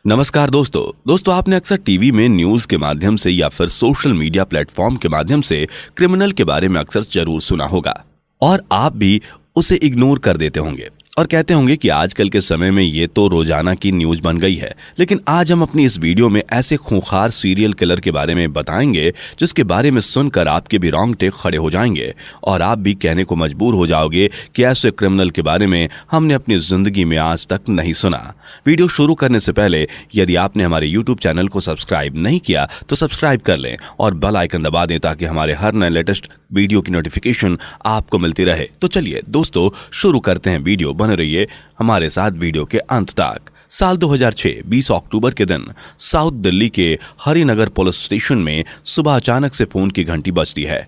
नमस्कार दोस्तों आपने अक्सर टीवी में न्यूज के माध्यम से या फिर सोशल मीडिया प्लेटफॉर्म के माध्यम से क्रिमिनल के बारे में अक्सर जरूर सुना होगा और आप भी उसे इग्नोर कर देते होंगे और कहते होंगे कि आजकल के समय में ये तो रोजाना की न्यूज बन गई है। लेकिन आज हम अपनी इस वीडियो में ऐसे खूंखार सीरियल किलर के बारे में बताएंगे जिसके बारे में सुनकर आपके भी रोंगटे खड़े हो जाएंगे और आप भी कहने को मजबूर हो जाओगे कि ऐसे क्रिमिनल के बारे में हमने अपनी जिंदगी में आज तक नहीं सुना। वीडियो शुरू करने से पहले यदि आपने हमारे यूट्यूब चैनल को सब्सक्राइब नहीं किया तो सब्सक्राइब कर लें और बेल आइकन दबा दें ताकि हमारे हर नए लेटेस्ट वीडियो की नोटिफिकेशन आपको मिलती रहे। तो चलिए दोस्तों शुरू करते हैं वीडियो। बने रहिए हमारे साथ वीडियो के अंत तक। साल 2006 20 अक्टूबर के दिन साउथ दिल्ली के हरिनगर पुलिस स्टेशन में सुबह अचानक से फोन की घंटी बजती है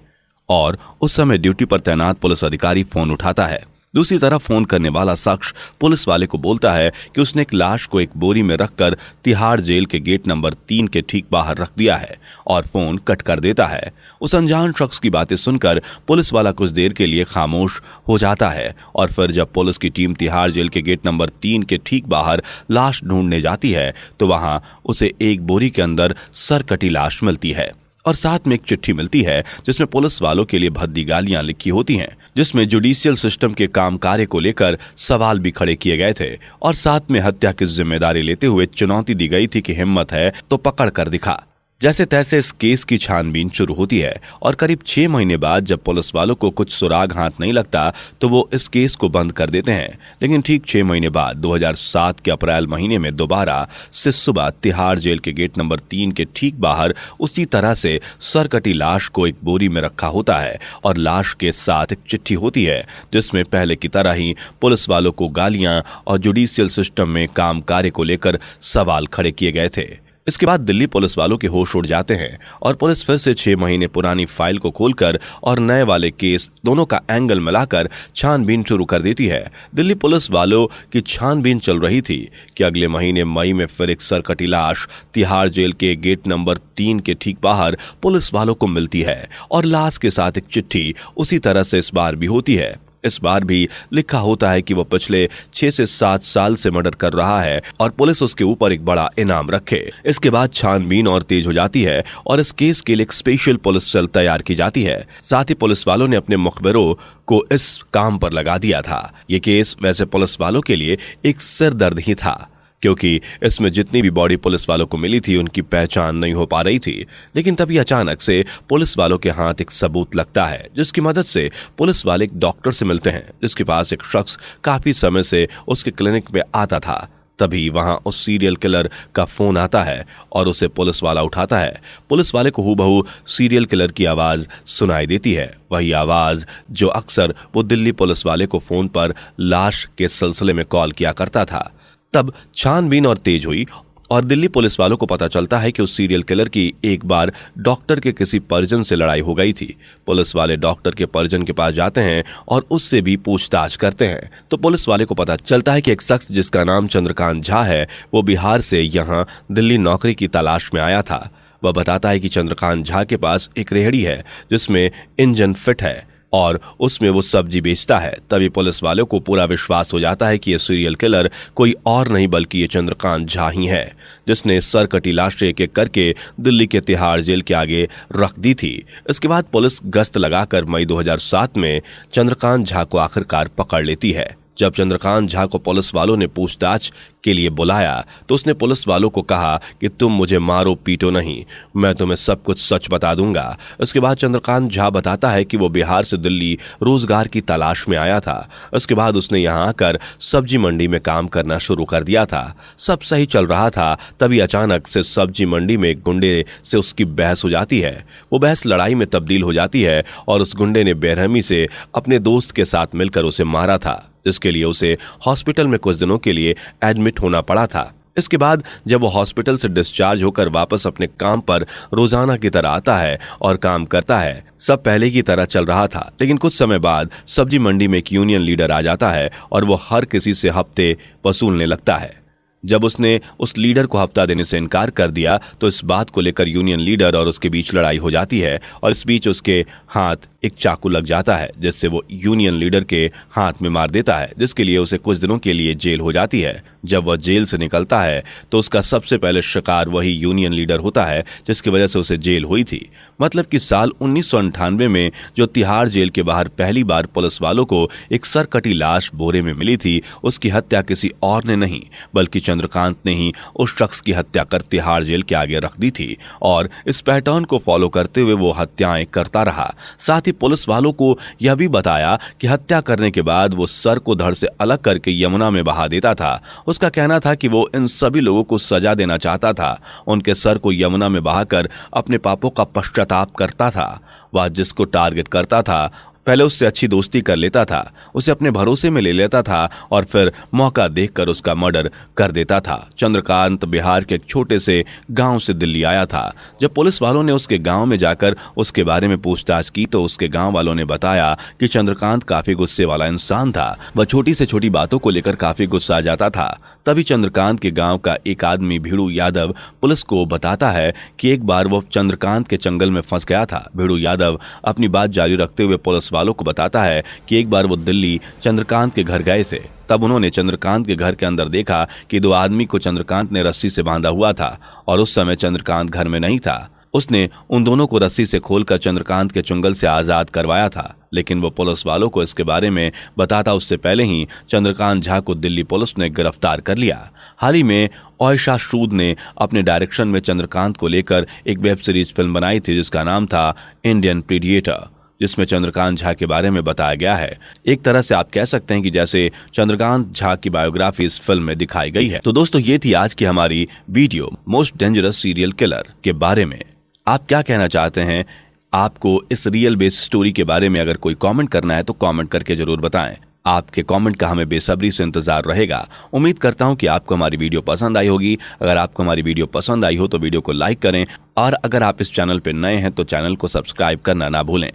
और उस समय ड्यूटी पर तैनात पुलिस अधिकारी फोन उठाता है। दूसरी तरफ फोन करने वाला शख्स पुलिस वाले को बोलता है कि उसने एक लाश को एक बोरी में रखकर तिहाड़ जेल के गेट नंबर 3 के ठीक बाहर रख दिया है और फोन कट कर देता है। उस अनजान शख्स की बातें सुनकर पुलिस वाला कुछ देर के लिए खामोश हो जाता है और फिर जब पुलिस की टीम तिहाड़ जेल के गेट नंबर 3 के ठीक बाहर लाश ढूंढने जाती है तो वहां उसे एक बोरी के अंदर सरकटी लाश मिलती है और साथ में एक चिट्ठी मिलती है जिसमें पुलिस वालों के लिए भद्दी गालियां लिखी होती हैं, जिसमें जुडिशियल सिस्टम के काम कार्य को लेकर सवाल भी खड़े किए गए थे और साथ में हत्या की जिम्मेदारी लेते हुए चुनौती दी गई थी कि हिम्मत है तो पकड़ कर दिखा। जैसे तैसे इस केस की छानबीन शुरू होती है और करीब 6 महीने बाद जब पुलिस वालों को कुछ सुराग हाथ नहीं लगता तो वो इस केस को बंद कर देते हैं। लेकिन ठीक 6 महीने बाद 2007 के अप्रैल महीने में दोबारा से सुबह तिहाड़ जेल के गेट नंबर 3 के ठीक बाहर उसी तरह से सरकटी लाश को एक बोरी में रखा होता है और लाश के साथ एक चिट्ठी होती है जिसमें पहले की तरह ही पुलिस वालों को गालियां और जुडिशियल सिस्टम में काम कार्य को लेकर सवाल खड़े किए गए थे। इसके बाद दिल्ली पुलिस वालों के होश उड़ जाते हैं और पुलिस फिर से 6 महीने पुरानी फाइल को खोलकर और नए वाले केस दोनों का एंगल मिलाकर छानबीन शुरू कर देती है। दिल्ली पुलिस वालों की छानबीन चल रही थी कि अगले महीने मई में फिर एक सरकटी लाश तिहाड़ जेल के गेट नंबर 3 के ठीक बाहर पुलिस वालों को मिलती है और लाश के साथ एक चिट्ठी उसी तरह से इस बार भी होती है। इस बार भी लिखा होता है कि वो पिछले 6 से 7 साल से मर्डर कर रहा है और पुलिस उसके ऊपर एक बड़ा इनाम रखे। इसके बाद छानबीन और तेज हो जाती है और इस केस के लिए एक स्पेशल पुलिस सेल तैयार की जाती है। साथ ही पुलिस वालों ने अपने मुखबिरों को इस काम पर लगा दिया था। ये केस वैसे पुलिस वालों के लिए एक सिरदर्द ही था क्योंकि इसमें जितनी भी बॉडी पुलिस वालों को मिली थी उनकी पहचान नहीं हो पा रही थी। लेकिन तभी अचानक से पुलिस वालों के हाथ एक सबूत लगता है जिसकी मदद से पुलिस वाले एक डॉक्टर से मिलते हैं जिसके पास एक शख्स काफी समय से उसके क्लिनिक में आता था। तभी वहां उस सीरियल किलर का फोन आता है और उसे पुलिस वाला उठाता है। पुलिस वाले को हूबहू सीरियल किलर की आवाज सुनाई देती है, वही आवाज जो अक्सर वो दिल्ली पुलिस वाले को फोन पर लाश के सिलसिले में कॉल किया करता था। तब छानबीन और तेज हुई और दिल्ली पुलिस वालों को पता चलता है कि उस सीरियल किलर की एक बार डॉक्टर के किसी परिजन से लड़ाई हो गई थी। पुलिस वाले डॉक्टर के परिजन के पास जाते हैं और उससे भी पूछताछ करते हैं तो पुलिस वाले को पता चलता है कि एक शख्स जिसका नाम चंद्रकांत झा है वो बिहार से यहाँ दिल्ली नौकरी की तलाश में आया था। वह बताता है कि चंद्रकांत झा के पास एक रेहड़ी है जिसमें इंजन फिट है और उसमें वो सब्जी बेचता है। तभी पुलिस वालों को पूरा विश्वास हो जाता है कि ये सीरियल किलर कोई और नहीं बल्कि ये चंद्रकांत झा ही है जिसने सरकटी लाशें एक एक करके दिल्ली के तिहाड़ जेल के आगे रख दी थी। इसके बाद पुलिस गश्त लगाकर मई 2007 में चंद्रकांत झा को आखिरकार पकड़ लेती है। जब चंद्रकांत झा को पुलिस वालों ने पूछताछ के लिए बुलाया तो उसने पुलिस वालों को कहा कि तुम मुझे मारो पीटो नहीं, मैं तुम्हें सब कुछ सच बता दूंगा। इसके बाद चंद्रकांत झा बताता है कि वो बिहार से दिल्ली रोजगार की तलाश में आया था। इसके बाद उसने यहाँ आकर सब्जी मंडी में काम करना शुरू कर दिया था। सब सही चल रहा था तभी अचानक से सब्जी मंडी में एक गुंडे से उसकी बहस हो जाती है। वो बहस लड़ाई में तब्दील हो जाती है और उस गुंडे ने बेरहमी से अपने दोस्त के साथ मिलकर उसे मारा था जिसके लिए उसे हॉस्पिटल में कुछ दिनों के लिए एडमिट होना पड़ा था। इसके बाद जब वो हॉस्पिटल से डिस्चार्ज होकर वापस अपने काम पर रोजाना की तरह आता है और काम करता है, सब पहले की तरह चल रहा था। लेकिन कुछ समय बाद सब्जी मंडी में एक यूनियन लीडर आ जाता है और वो हर किसी से हफ्ते वसूलने लगता है। जब उसने उस लीडर को हफ्ता देने से इनकार कर दिया तो इस बात को लेकर यूनियन लीडर और उसके बीच लड़ाई हो जाती है और इस बीच उसके हाथ एक चाकू लग जाता है जिससे वो यूनियन लीडर के हाथ में मार देता है, जिसके लिए उसे कुछ दिनों के लिए जेल हो जाती है। जब वह जेल से निकलता है तो उसका सबसे पहले शिकार वही यूनियन लीडर होता है जिसकी वजह से उसे जेल हुई थी। मतलब कि साल 1998 में जो तिहाड़ जेल के बाहर पहली बार पुलिस वालों को एक सरकटी लाश बोरे में मिली थी, उसकी हत्या किसी और ने नहीं बल्कि चंद्रकांत ने ही उस शख्स की हत्या कर तिहाड़ जेल के आगे रख दी थी और इस पैटर्न को फॉलो करते हुए वो हत्याएं करता रहा। साथ ही पुलिस वालों को यह भी बताया कि हत्या करने के बाद वो सर को धड़ से अलग करके यमुना में बहा देता था। उसका कहना था कि वो इन सभी लोगों को सजा देना चाहता था, उनके सर को यमुना में बहाकर अपने पापों का पश्चाताप करता था। वह जिसको टारगेट करता था पहले उससे अच्छी दोस्ती कर लेता था, उसे अपने भरोसे में ले लेता था और फिर मौका देखकर उसका मर्डर कर देता था। चंद्रकांत बिहार के एक छोटे से गांव से दिल्ली आया था। जब पुलिस वालों ने उसके गांव में जाकर उसके बारे में पूछताछ की तो उसके गांव वालों ने बताया कि चंद्रकांत काफी गुस्से वाला इंसान था। वह छोटी से छोटी बातों को लेकर काफी गुस्सा जाता था। तभी चंद्रकांत के गांव का एक आदमी भिड़ू यादव पुलिस को बताता है कि एक बार वो चंद्रकांत के जंगल में फंस गया था। भिड़ू यादव अपनी बात जारी रखते हुए पुलिस वालों को बताता है कि एक बार वो दिल्ली चंद्रकांत के घर गए थे। तब उन्होंने चंद्रकांत के घर के अंदर देखा कि दो आदमी को चंद्रकांत ने रस्सी से बांधा हुआ था और उस समय चंद्रकांत घर में नहीं था। उसने उन दोनों को रस्सी से खोलकर चंद्रकांत के चुंगल से आजाद करवाया था, लेकिन वो पुलिस वालों को इसके बारे में बताता उससे पहले ही चंद्रकांत झा को दिल्ली पुलिस ने गिरफ्तार कर लिया। हाल ही में ओयशा सूद ने अपने डायरेक्शन में चंद्रकांत को लेकर एक वेब सीरीज फिल्म बनाई थी जिसका नाम था इंडियन प्रीडिएटर, जिसमें चंद्रकांत झा के बारे में बताया गया है। एक तरह से आप कह सकते हैं कि जैसे चंद्रकांत झा की बायोग्राफी इस फिल्म में दिखाई गई है। तो दोस्तों ये थी आज की हमारी video most dangerous serial killer के बारे में। आप क्या कहना चाहते हैं? आपको इस रियल बेस्ड स्टोरी के बारे में अगर कोई कमेंट करना है तो कमेंट करके जरूर बताएं। आपके कमेंट का हमें बेसब्री से इंतजार रहेगा। उम्मीद करता हूं कि आपको हमारी वीडियो पसंद आई होगी। अगर आपको हमारी वीडियो पसंद आई हो तो वीडियो को लाइक करें और अगर आप इस चैनल पर नए हैं तो चैनल को सब्सक्राइब करना ना भूलें।